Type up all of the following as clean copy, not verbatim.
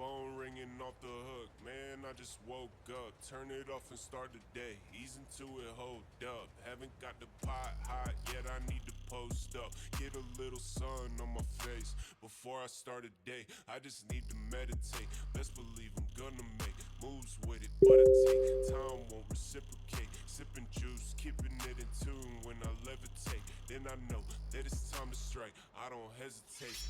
phone ringing off the hook. Man, I just woke up. Turn it off and start the day. Ease into it, hold up. Haven't got the pot hot yet, I need to post up. Get a little sun on my face before I start a day. I just need to meditate. Best believe I'm gonna make moves with it, but I take time, won't reciprocate. Sipping juice, keeping it in tune when I levitate. Then I know that it's time to strike. I don't hesitate.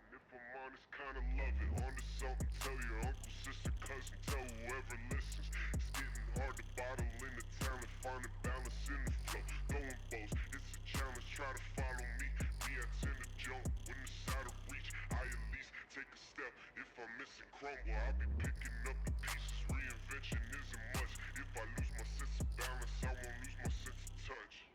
If I'm honest, kinda love it. On to something, tell your uncle, sister, cousin, tell whoever listens. It's getting hard to bottle in the talent, finding balance in the flow. Going bows, it's a challenge, try to follow me. Me, I tend to jump when it's out of reach. I at least take a step. If I miss and crumble, I'll be picking up the pieces. Reinvention isn't much. If I lose my sense of balance, I won't lose my sense of touch.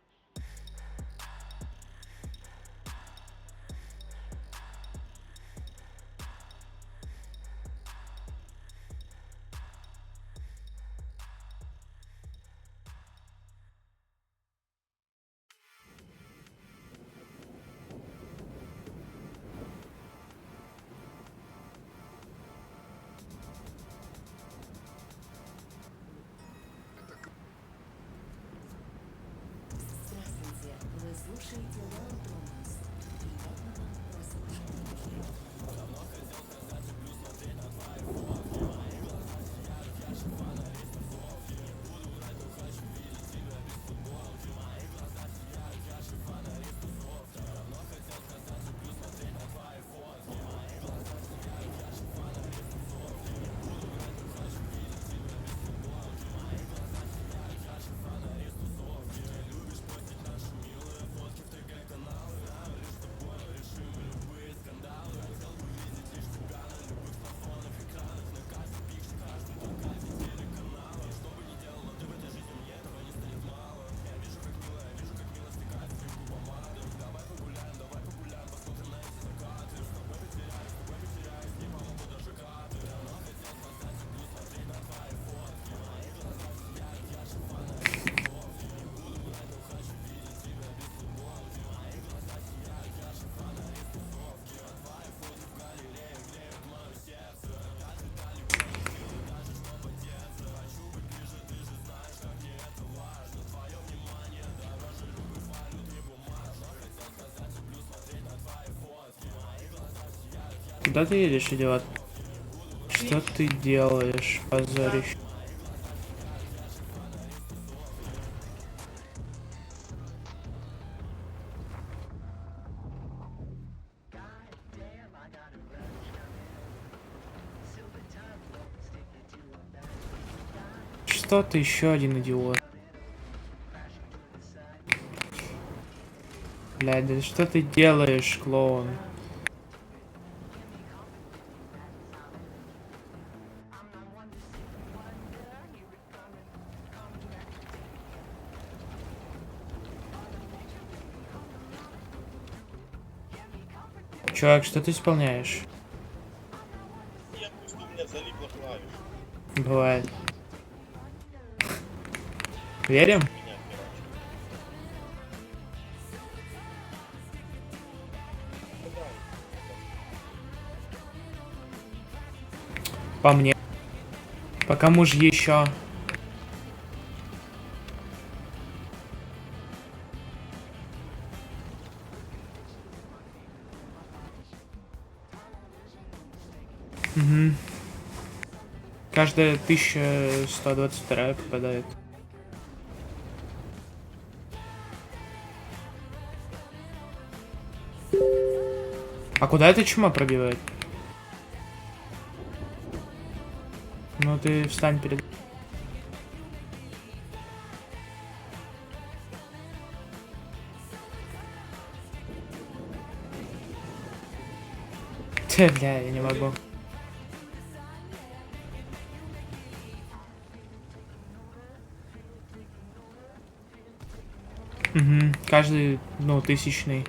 Здравствуйте, вы слушаете Лаунж Томас. Приятного прослушивания. Куда ты едешь, идиот? Что ты делаешь, позорище? Что ты еще один идиот? Блядь, да что ты делаешь, клоун? Чувак, что ты исполняешь? Я просто у меня залипла клавиша. Бывает. Верим? Меня короче. По мне. По кому же еще? Угу. Каждая 1122 попадает. А куда эта чума пробивает? Ну ты встань перед... Те, бля, я не могу. Угу, каждый, ну, тысячный.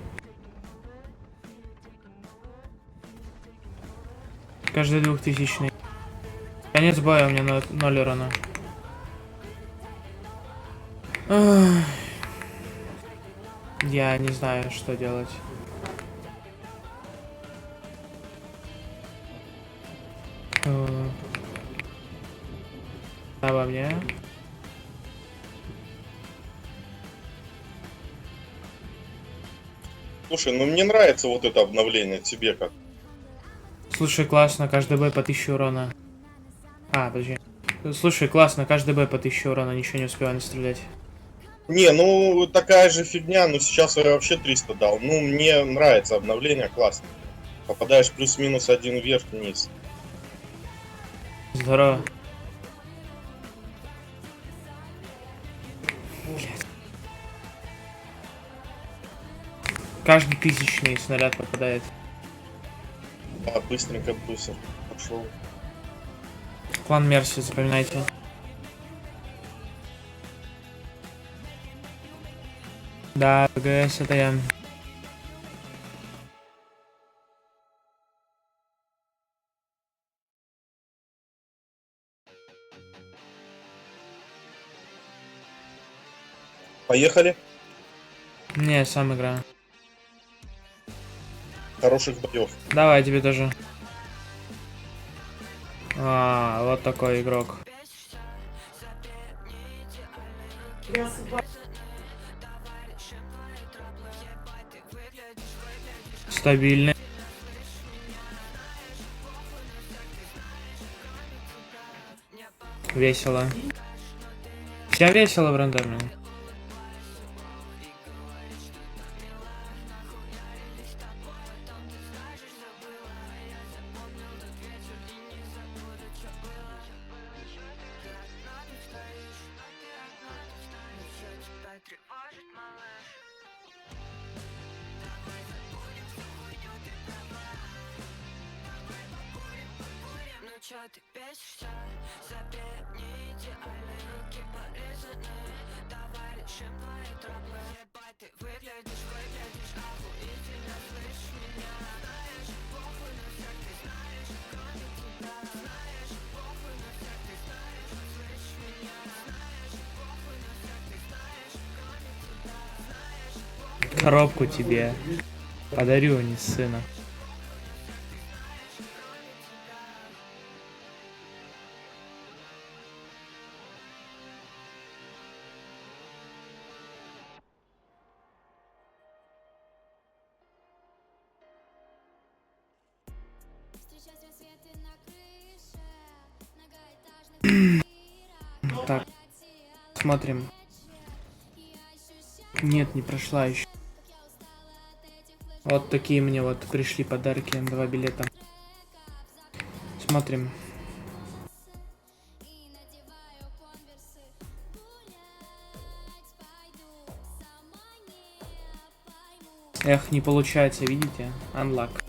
Каждый 2000-ный. Конец боя, у меня 0 урона. Ах. Я не знаю, что делать. Обо мне. Слушай, ну мне нравится вот это обновление, тебе как? Слушай, классно, каждый бой по 1000 урона. А, подожди. Слушай, классно, каждый бой по 1000 урона, ничего не успеваю настрелять. Не, ну такая же фигня, но сейчас я вообще 300 дал. Ну, мне нравится обновление, классно. Попадаешь плюс-минус один вверх-вниз. Здорово. Каждый 1000-ный снаряд попадает. А, быстренько быстро пошел. Клан Мерси, запоминайте. Да, ПГС это я. Поехали. Не, сам играю. Хороших боев. Давай, тебе тоже. А, вот такой игрок. Стабильный. Весело. Всем весело в рандоме. Чё ты бесишься? Забей, не идеальные руки порезаны. Давай решим твои траблы. Ебать, ты выглядишь, охуительно, слышишь меня? Знаешь, похуй на всех, ты знаешь, кроме тебя. Знаешь, похуй на всех, ты знаешь, слышишь меня? Знаешь, похуй на всех, ты знаешь, кроме тебя. Знаешь, похуй. Коробку тебе подарю, не сына. Так, смотрим. Нет, не прошла еще. Вот такие мне вот пришли подарки, 2 билета. Смотрим. Эх, не получается, видите? Unlock.